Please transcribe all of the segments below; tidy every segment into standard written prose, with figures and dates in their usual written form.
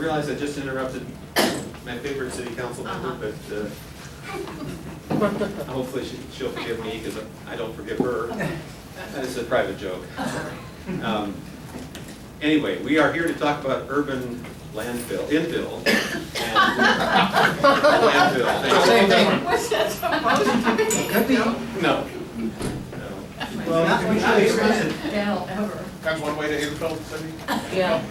realize I just interrupted my favorite city council member, but hopefully she'll forgive me because I don't forgive her. It's a private joke. Anyway, we are here to talk about urban infill, and landfill. Same thing. What's that supposed to be? No. Well, Ever. That's one way to infill the city. Yeah.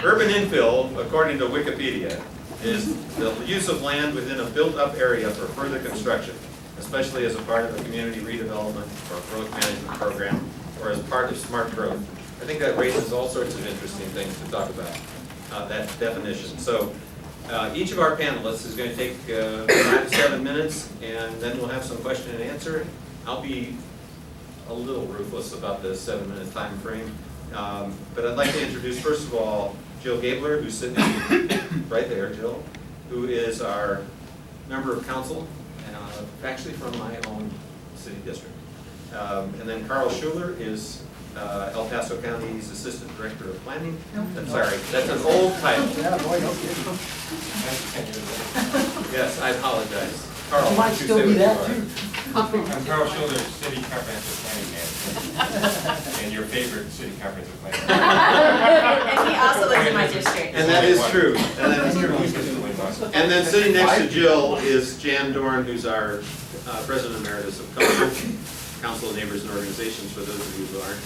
Urban infill, according to Wikipedia, is the use of land within a built-up area for further construction, especially as a part of a community redevelopment or growth management program, or as part of smart growth. I think that raises all sorts of interesting things to talk about, that definition. So each of our panelists is going to take 5 to 7 minutes, and then we'll have some question and answer. I'll be a little ruthless about the 7-minute time frame. But I'd like to introduce, first of all, Jill Gabler, who's sitting right there, Jill, who is our member of council, actually from my own city district. And then Carl Schuler is El Paso County's Assistant Director of Planning. I'm sorry, that's an old title. Yeah, boy, no kidding. Yes, I apologize. Carl, You why might don't you still say be what that you too. I'm Carl Schuler, City Comprehensive Planning Manager, and your favorite City Comprehensive Planning Manager. And he also lives in my district. And that is true. And that is true. And then sitting next to Jill is Jan Dorn, who's our President Emeritus of CONO, Council of Neighbors and Organizations, for those of you who aren't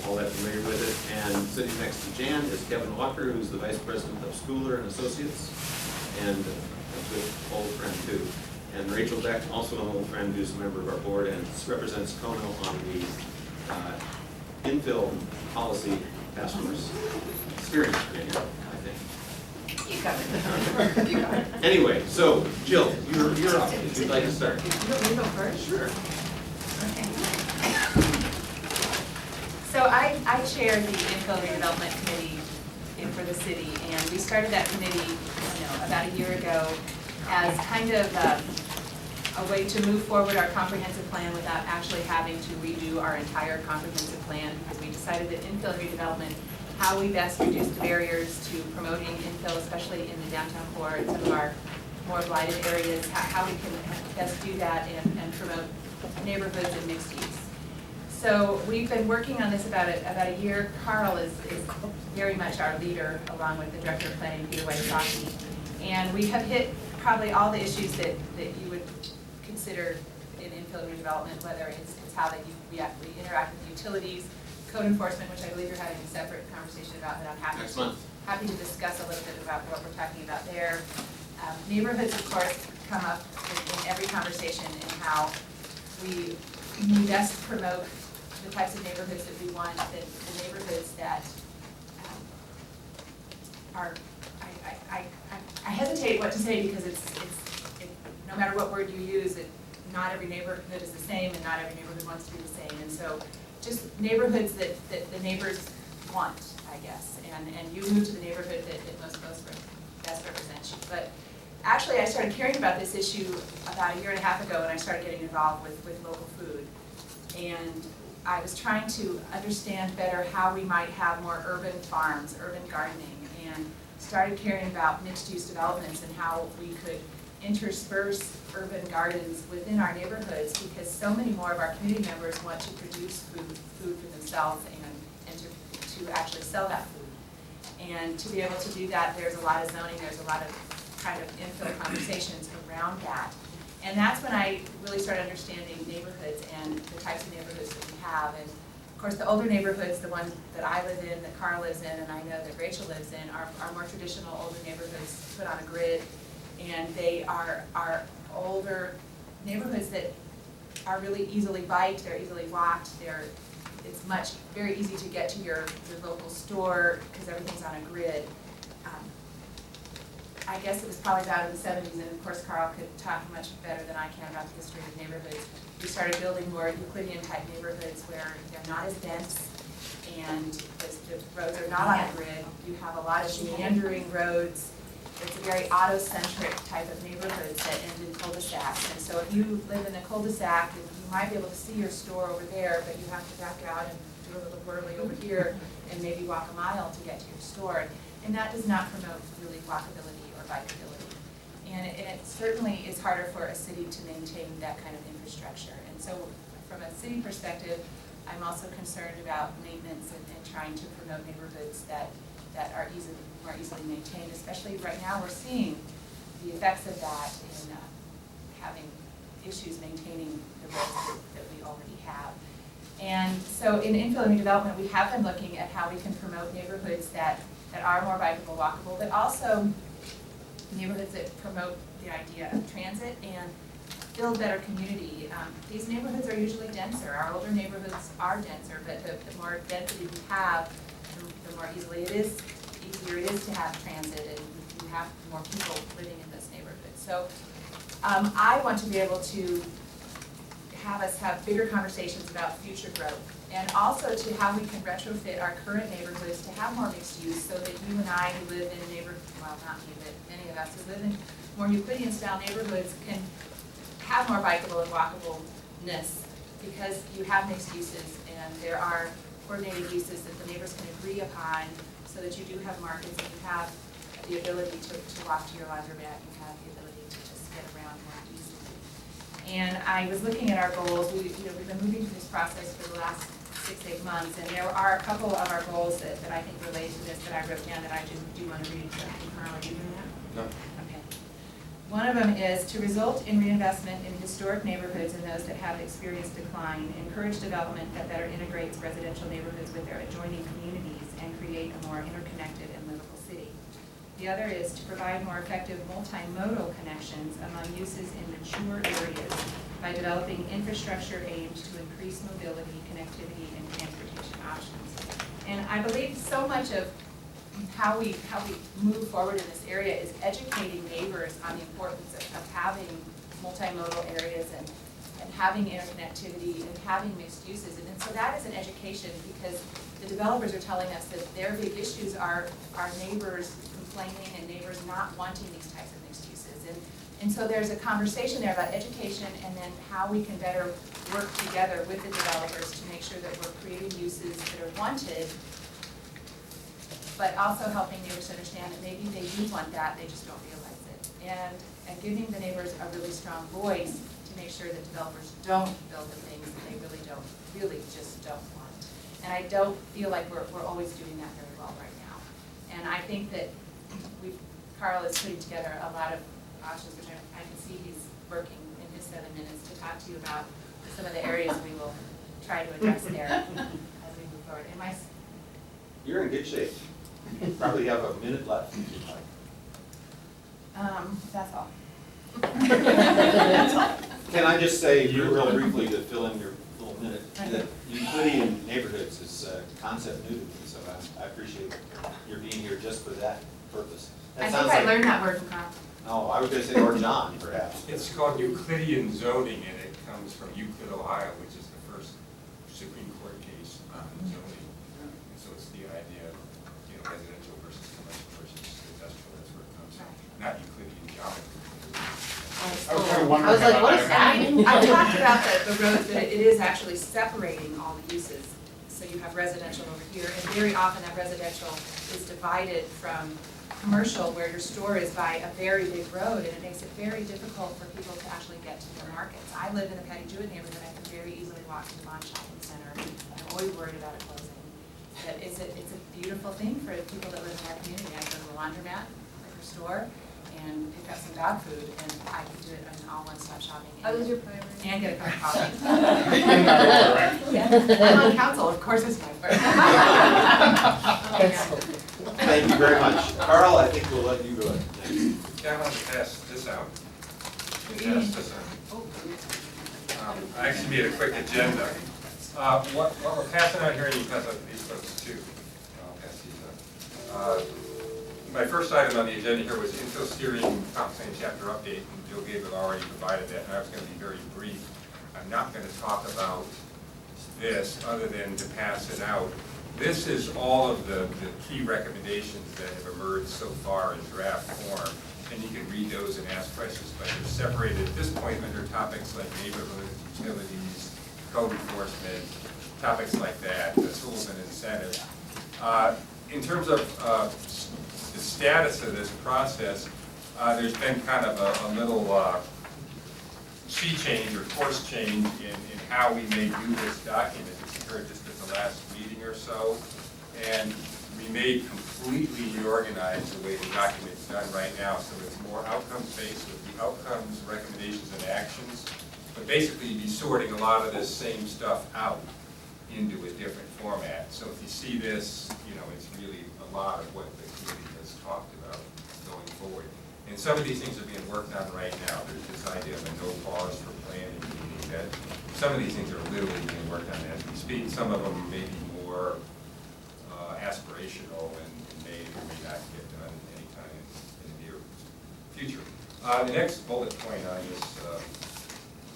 all that familiar with it. And sitting next to Jan is Kevin Walker, who's the Vice President of Schooler and Associates, and a good old friend too. And Rachel Beck, also an old friend who's a member of our board and represents CONO on the infill policy task force steering committee, I think. You covered it. You got it. Anyway, so Jill, you're up if you'd like to start. You want me to go first? Sure. So I chair the Infill Redevelopment Committee for the city, and we started that committee, about a year ago as kind of a way to move forward our comprehensive plan without actually having to redo our entire comprehensive plan, because we decided that infill redevelopment, how we best reduce the barriers to promoting infill, especially in the downtown core and some of our more blighted areas, how we can best do that and promote neighborhoods and mixed use. So we've been working on this about a year. Carl is very much our leader, along with the Director of Planning, Peter Wysocki. And we have hit probably all the issues that you would consider in infill redevelopment, whether it's how that we interact with utilities, code enforcement, which I believe you're having a separate conversation about, but I'm happy to discuss a little bit about what we're talking about there. Neighborhoods, of course, come up in every conversation, and how we best promote the types of neighborhoods that we want, the neighborhoods that are, I hesitate what to say, because no matter what word you use, not every neighborhood is the same, and not every neighborhood wants to be the same. And so just neighborhoods that the neighbors want, I guess, and you move to the neighborhood that most best represents you. But actually, I started caring about this issue about a year and a half ago when I started getting involved with local food. And I was trying to understand better how we might have more urban farms, urban gardening, and started caring about mixed-use developments and how we could intersperse urban gardens within our neighborhoods, because so many more of our community members want to produce food for themselves and to actually sell that food. And to be able to do that, there's a lot of zoning, there's a lot of kind of infill conversations around that. And that's when I really started understanding neighborhoods and the types of neighborhoods that we have. And of course, the older neighborhoods, the ones that I live in, that Carl lives in, and I know that Rachel lives in, are more traditional older neighborhoods put on a grid. And they are older neighborhoods that are really easily biked, they're easily walked, it's very easy to get to your local store because everything's on a grid. I guess it was probably about in the 70s, and of course Carl could talk much better than I can about the history of neighborhoods. We started building more Euclidean type neighborhoods where they're not as dense and the roads are not on a grid. You have a lot of meandering roads. It's a very auto-centric type of neighborhoods that end in cul-de-sacs. And so if you live in a cul-de-sac, you might be able to see your store over there, but you have to back out and do a little whirly over here and maybe walk a mile to get to your store. and that does not promote really walkability or bikeability. And it certainly is harder for a city to maintain that kind of infrastructure. And so from a city perspective, I'm also concerned about maintenance and trying to promote neighborhoods that are more easily maintained, especially right now we're seeing the effects of that in having issues maintaining the roads that we already have. And so in infill and redevelopment, we have been looking at how we can promote neighborhoods that are more bikeable, walkable, but also neighborhoods that promote the idea of transit and build better community. These neighborhoods are usually denser. Our older neighborhoods are denser, but the more density we have, the more easier it is to have transit, and you have more people living in those neighborhoods. So I want to be able to have us have bigger conversations about future growth, and also to how we can retrofit our current neighborhoods to have more mixed use, so that you and I who live in a neighborhood, well, not you, but many of us who live in more Euclidean style neighborhoods can have more bikeable and walkableness, because you have mixed uses and there are coordinated uses that the neighbors can agree upon, so that you do have markets and you have the ability to walk to your laundromat, you have the ability to just get around more easily. And I was looking at our goals. We've been moving through this process for the last 6-8 months, and there are a couple of our goals that I think relate to this that I wrote down that I do want to read. Carl, are you doing that? No. Okay. One of them is to result in reinvestment in historic neighborhoods and those that have experienced decline, encourage development that better integrates residential neighborhoods with their adjoining communities, and create a more interconnected and livable city. The other is to provide more effective multimodal connections among uses in mature areas by developing infrastructure aimed to increase mobility, connectivity, and transportation options. And I believe so much of how we move forward in this area is educating neighbors on the importance of having multimodal areas and having interconnectivity and having mixed uses. And so that is an education, because the developers are telling us that their big issues are neighbors complaining and neighbors not wanting these types of mixed uses. And so there's a conversation there about education, and then how we can better work together with the developers to make sure that we're creating uses that are wanted, but also helping neighbors to understand that maybe they do want that, they just don't realize it. And giving the neighbors a really strong voice to make sure that developers don't build the things that they really just don't want. And I don't feel like we're always doing that very well right now. And I think that Carl is putting together a lot of options, which I can see he's working in his 7 minutes to talk to you about some of the areas we will try to address there as we move forward. You're in good shape. You probably have a minute left. That's all. Can I just say real briefly to fill in your little minute, that Euclidean neighborhoods is a concept new to me, so I appreciate your being here just for that purpose. That I sounds think I like- learned that word from Carl. Oh, I was going to say, or John, perhaps. It's called Euclidean zoning, and it comes from Euclid, Ohio, which is the first Supreme Court case on zoning. And so it's the idea of, residential versus commercial versus industrial, that's where it comes from. Not Euclidean geometry. I was like, what is that? I talked about the road, that it is actually separating all the uses. So you have residential over here, and very often that residential is divided from commercial, where your store is by a very big road, and it makes it very difficult for people to actually get to their markets. I live in the Patty Jewett neighborhood. I can very easily walk to the Bond Shopping Center. I'm always worried about it closing. But it's a beautiful thing for people that live in our community. I go to the laundromat, liquor store, and pick up some dog food, and I can do it in all one-stop shopping. That was your priority. And get a cup of coffee. Right. Yeah, I'm on council, of course it's my priority. Thank you very much. Carl, I think we'll let you go next. Yeah, I want to pass this out. Pass this out. I actually made a quick agenda. What we're passing out here, and you can pass out these folks too. I'll pass these out. My first item on the agenda here was infill steering comp plan chapter update, and Joe Gabriel already provided that, and I was going to be very brief. I'm not going to talk about this other than to pass it out. This is all of the key recommendations that have emerged so far in draft form, and you can read those and ask questions, but they're separated at this point under topics like neighborhoods, utilities, code enforcement, topics like that, the tools and incentives. In terms of the status of this process, there's been kind of a little sea change or course change in how we may do this document. It's occurred just at the last meeting or so, and we may completely reorganize the way the document's done right now, so it's more outcomes-based with the outcomes, recommendations, and actions, but basically be sorting a lot of this same stuff out into a different format. So if you see this, you know, it's really a lot of what the committee has talked about going forward. And some of these things are being worked on right now. There's this idea of a no pause for planning, meaning that some of these things are literally being worked on as we speak. Some of them may be more aspirational and may or may not get done anytime in the near future. The next bullet point on this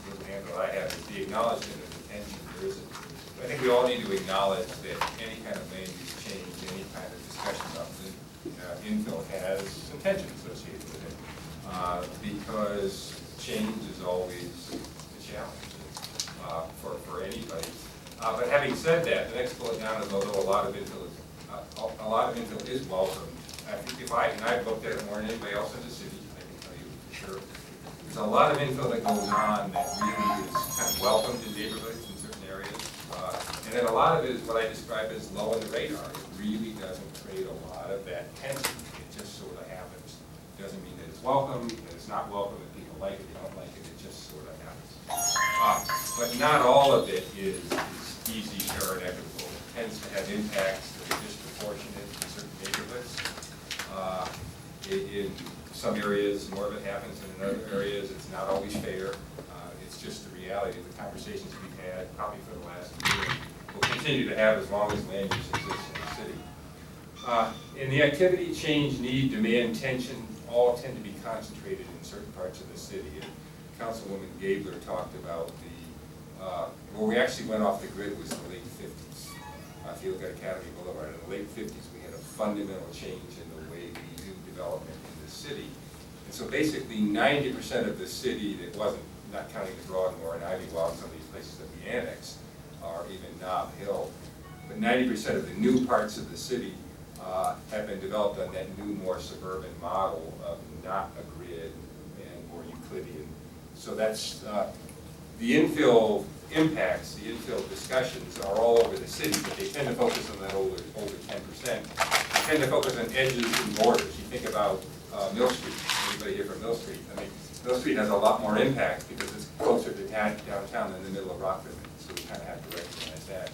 little handle I have is the acknowledgement of intention. I think we all need to acknowledge that any kind of land use change, any kind of discussion about infill has some tension associated with it, because change is always a challenge for anybody. But having said that, the next bullet down is although a lot of infill is welcome. I think and I've looked at it more than anybody else in the city, I can tell you for sure. There's a lot of infill that goes on that really is kind of welcomed in neighborhoods in certain areas. And then a lot of it is what I describe as low on the radar. It really doesn't create a lot of that tension. It just sort of happens. It doesn't mean that it's welcome, that it's not welcome, that people like it, they don't like it. It just sort of happens. But not all of it is easy, fair, and equitable. It tends to have impacts that are disproportionate in certain neighborhoods. In some areas, more of it happens, and in other areas, it's not always fair. It's just the reality of the conversations we've had, probably for the last year, we'll continue to have as long as land use exists in the city. In the activity, change, need, demand, tension, all tend to be concentrated in certain parts of the city. And Councilwoman Gabler talked about where we actually went off the grid was the late 50s. If you look at Academy Boulevard, in the late 50s, we had a fundamental change in the way we do development in the city. And so basically 90% of the city that wasn't, not counting the Broadmoor and Ivy Walk, some of these places that we annexed, or even Nob Hill, but 90% of the new parts of the city have been developed on that new, more suburban model of not a grid and more Euclidean. So that's the infill impacts, the infill discussions are all over the city, but they tend to focus on that older 10%. They tend to focus on edges and borders. You think about Mill Street. Anybody here from Mill Street? I mean, Mill Street has a lot more impact because it's closer to downtown than the middle of Rockford, so we kind of have to recognize that.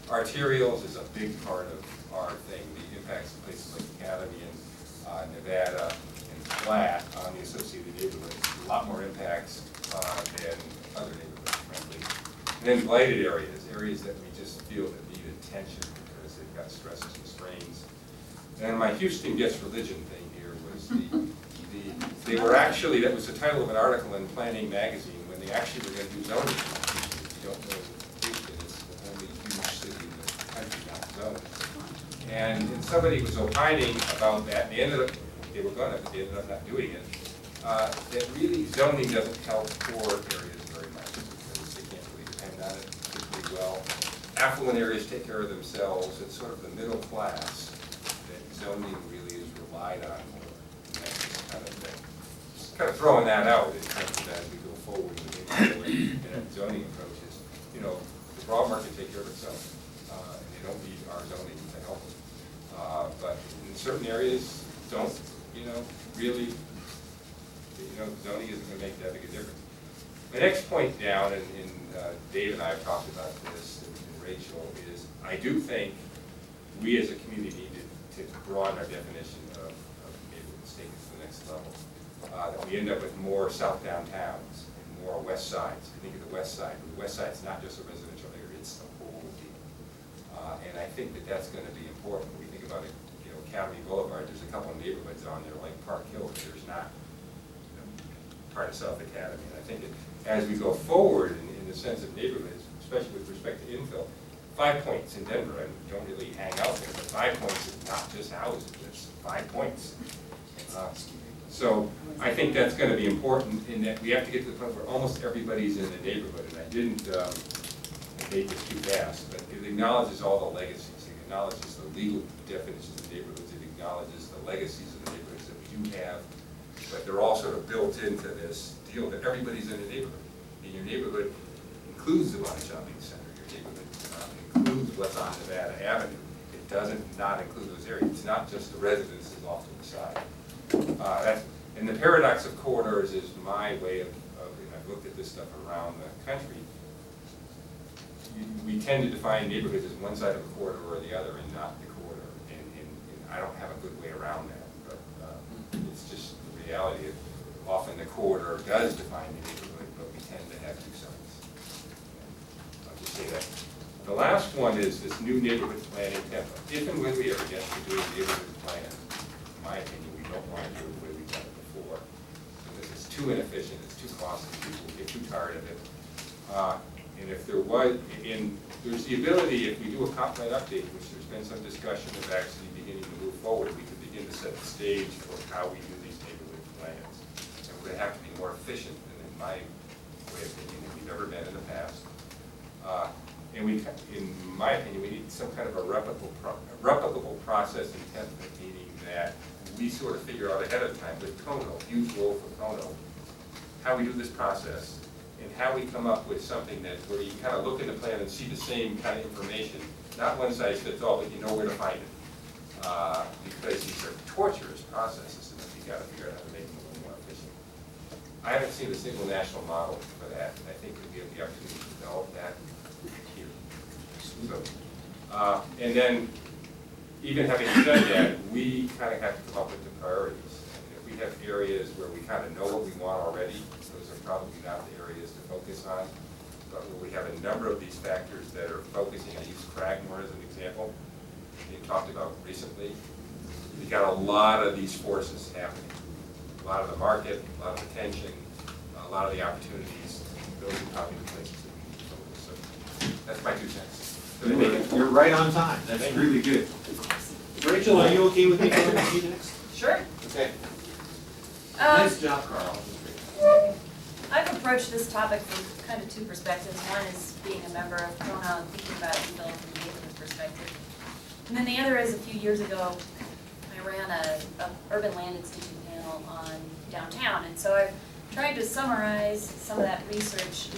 Arterials is a big part of our thing. The impacts of places like Academy and Nevada and Flat on the associated neighborhoods. A lot more impacts than other neighborhoods, frankly. And then blighted areas, areas that we just feel that need attention because they've got stresses and strains. And my Houston Gets Religion thing here was they were actually, that was the title of an article in Planning Magazine when they actually were going to do zoning. If you don't know Houston, it's the only huge city in the country not zoned. And somebody was opining about that, and they ended up, they were going to, but they ended up not doing it. That really zoning doesn't help poor areas very much because they can't really depend on it particularly well. Affluent areas take care of themselves. It's sort of the middle class that zoning really is relied on more. And that's just kind of throwing that out in terms of as we go forward with zoning approaches. You know, the broad market take care of itself, and they don't need our zoning to help them. But in certain areas, don't, you know, really, you know, zoning isn't going to make that big a difference. The next point down, and Dave and I have talked about this, and Rachel, is I do think we as a community need to broaden our definition of neighborhood statements to the next level. That we end up with more south downtowns and more west sides. I think of the west side. The west side's not just a residential area, it's the whole deal. And I think that that's going to be important. When we think about it, you know, Academy Boulevard, there's a couple of neighborhoods on there like Park Hill, but there's not part of South Academy. And I think that as we go forward in the sense of neighborhoods, especially with respect to infill, 5 Points in Denver, I don't really hang out there, but 5 Points is not just houses, it's 5 Points. So I think that's going to be important in that we have to get to the point where almost everybody's in the neighborhood. And I didn't make this too fast, but it acknowledges all the legacies. It acknowledges the legal definitions of neighborhoods. It acknowledges the legacies of the but they're all sort of built into this deal that everybody's in a neighborhood. And your neighborhood includes the Vine Shopping Center, your neighborhood includes what's on Nevada Avenue. It doesn't not include those areas. It's not just the residences off to the side. And the paradox of corridors is my way of and I've looked at this stuff around the country. We tend to define neighborhoods as one side of a corridor or the other and not the corridor. And I don't have a good way around that, but it's just the reality of often the corridor does define the neighborhood, but we tend to have two sides. I'll just say that. The last one is this new neighborhood planning template. If and when we ever get to do a neighborhood plan, in my opinion, we don't want to do it the way we've done it before, because it's too inefficient, it's too costly, people get too tired of it. And if there was, there's the ability, if we do a comp plan update, which there's been some discussion of actually beginning to move forward, we could begin to set the stage for how we do these neighborhood plans. And we have to be more efficient than, in my way of thinking, than we've ever been in the past. And we, in my opinion, we need some kind of a replicable process and template, meaning that we sort of figure out ahead of time with CONO, huge role for CONO, how we do this process and how we come up with something that where you kind of look in the plan and see the same kind of information, not one size fits all, but you know where to find it. Because these are torturous processes, and you've got to figure out how to make them a little more efficient. I haven't seen a single national model for that, and I think we'd be able the opportunity to develop that here. So, and then, even having said that, we kind of have to come up with the priorities. And if we have areas where we kind of know what we want already, those are probably not the areas to focus on. But where we have a number of these factors that are focusing, I use Cragmore as an example, being talked about recently. We've got a lot of these forces happening. A lot of the market, a lot of the tension, a lot of the opportunities. Those are probably the places that we need to focus. So that's my 2 cents. Did I make it? You're right on time. That's really good. Rachel, are you okay with me going to you next? Sure. Okay. Nice job, Carl. I've approached this topic from kind of 2 perspectives. One is being a member of CONO and thinking about it from the neighborhood perspective. And then the other is a few years ago, I ran a urban land institute panel on downtown. And so I've tried to summarize some of that research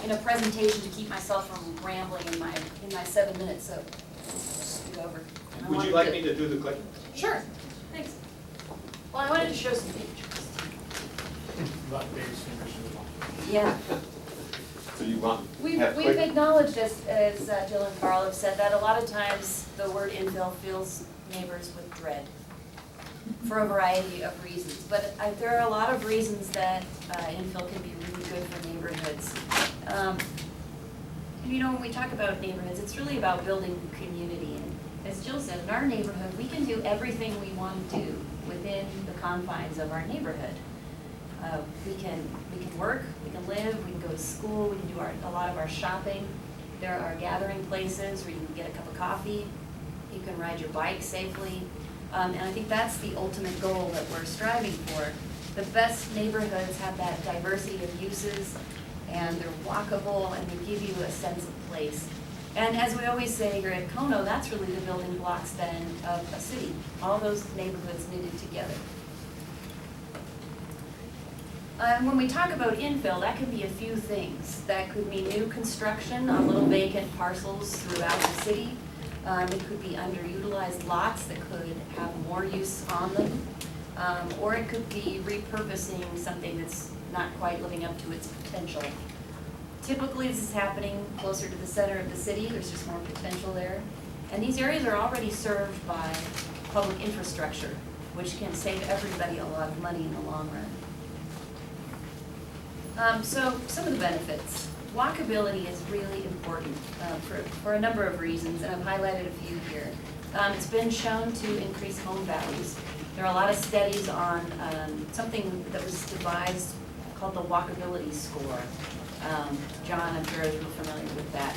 in a presentation to keep myself from rambling in my 7 minutes. So scoot over. And I Would you wanted like to- me to do the clicking? Sure. Thanks. Well, I wanted to show some pictures. Yeah. So you want? We've have quick- acknowledged, as Jill and Carl have said, that a lot of times the word infill fills neighbors with dread for a variety of reasons. But there are a lot of reasons that infill can be really good for neighborhoods. You know, when we talk about neighborhoods, it's really about building community. And as Jill said, in our neighborhood, we can do everything we want to do within the confines of our neighborhood. We can work, we can live, we can go to school, we can do a lot of our shopping. There are gathering places where you can get a cup of coffee, you can ride your bike safely. And I think that's the ultimate goal that we're striving for. The best neighborhoods have that diversity of uses, and they're walkable, and they give you a sense of place. And as we always say here at CONO, that's really the building blocks then of a city, all those neighborhoods knitted together. When we talk about infill, that could be a few things. That could be new construction on little vacant parcels throughout the city. It could be underutilized lots that could have more use on them. Or it could be repurposing something that's not quite living up to its potential. Typically, this is happening closer to the center of the city. There's just more potential there. And these areas are already served by public infrastructure, which can save everybody a lot of money in the long run. So some of the benefits. Walkability is really important for a number of reasons, and I've highlighted a few here. It's been shown to increase home values. There are a lot of studies on something that was devised called the walkability score. John, I'm sure, is real familiar with that.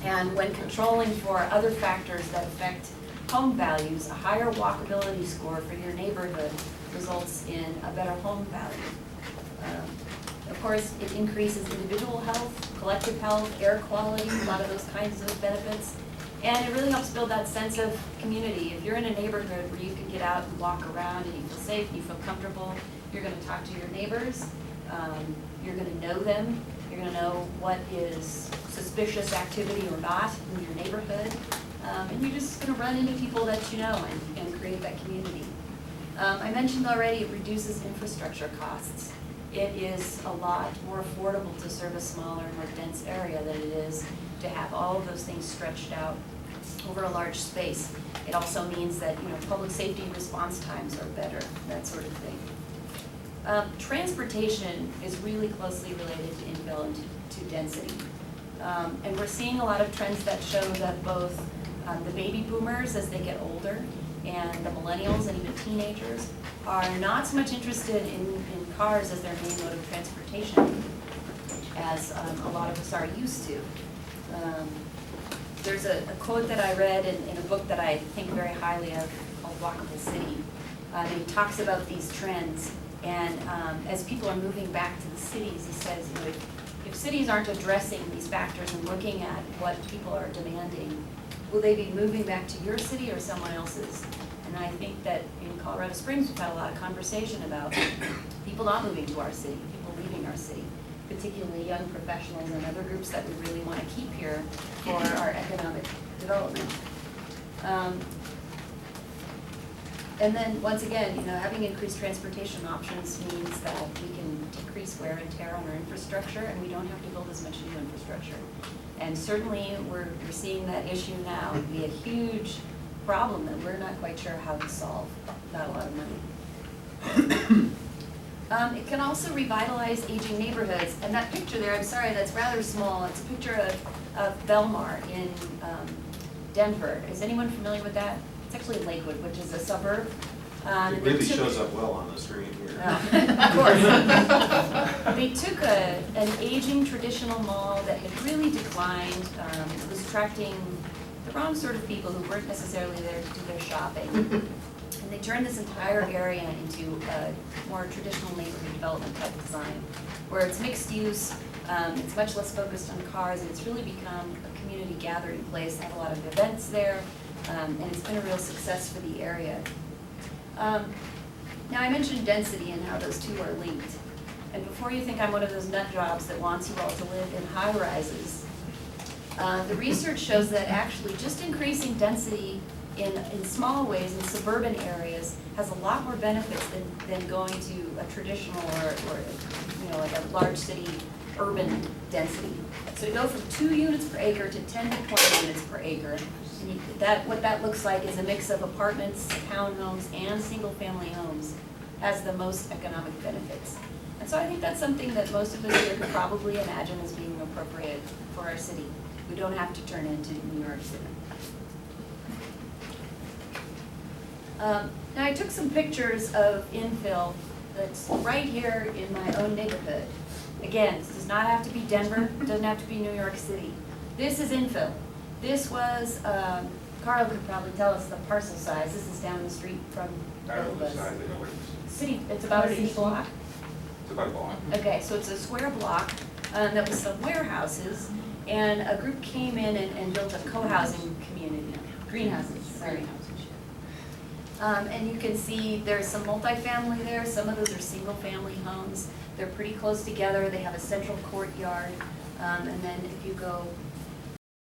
And when controlling for other factors that affect home values, a higher walkability score for your neighborhood results in a better home value. Of course, it increases individual health, collective health, air quality, a lot of those kinds of benefits. And it really helps build that sense of community. If you're in a neighborhood where you can get out and walk around and you feel safe and you feel comfortable, you're gonna talk to your neighbors, you're gonna know them, you're gonna know what is suspicious activity or not in your neighborhood, and you're just gonna run into people that you know and create that community. I mentioned already it reduces infrastructure costs. It is a lot more affordable to serve a smaller, more dense area than it is to have all of those things stretched out over a large space. It also means that, you know, public safety response times are better, that sort of thing. Transportation is really closely related to infill and to density. And we're seeing a lot of trends that show that both the baby boomers as they get older and the millennials and even teenagers are not so much interested in cars as their main mode of transportation as a lot of us are used to. There's a quote that I read in a book that I think very highly of called Walkable City. And he talks about these trends, and as people are moving back to the cities, he says, you know, if cities aren't addressing these factors and looking at what people are demanding, will they be moving back to your city or someone else's? And I think that in Colorado Springs, we've had a lot of conversation about people not moving to our city, people leaving our city, particularly young professionals and other groups that we really want to keep here for our economic development. And then, once again, you know, having increased transportation options means that we can decrease wear and tear on our infrastructure, and we don't have to build as much new infrastructure. And certainly, we're seeing that issue now be a huge problem that we're not quite sure how to solve without a lot of money. It can also revitalize aging neighborhoods, and that picture there, I'm sorry, that's rather small. It's a picture of Belmar in Denver. Is anyone familiar with that? It's actually Lakewood, which is a suburb. It really shows up well on the screen here. Of course. They took an aging traditional mall that had really declined. It was attracting the wrong sort of people who weren't necessarily there to do their shopping. And they turned this entire area into a more traditional neighborhood development type design, where it's mixed use, it's much less focused on cars, and it's really become a community gathering place. They have a lot of events there, and it's been a real success for the area. Now, I mentioned density and how those two are linked. And before you think I'm one of those nut jobs that wants you all to live in high rises, the research shows that actually just increasing density in small ways in suburban areas has a lot more benefits than going to a traditional or you know, like a large city urban density. So to go from 2 units per acre to 10 to 20 units per acre, and what that looks like is a mix of apartments, townhomes, and single-family homes has the most economic benefits. And so I think that's something that most of us here could probably imagine as being appropriate for our city. We don't have to turn into New York City. Now I took some pictures of infill that's right here in my own neighborhood. Again, this does not have to be Denver, it doesn't have to be New York City. This is infill. This was, Carl could probably tell us the parcel size. This is down the street from I don't know the Boba's. size, I know what it is. City, it's about a city block. It's about a block. Okay, so it's a square block, that was some warehouses, and a group came in and built a co-housing community, greenhouses, sorry. And you can see there's some multifamily there, some of those are single-family homes. They're pretty close together, they have a central courtyard, and then if you go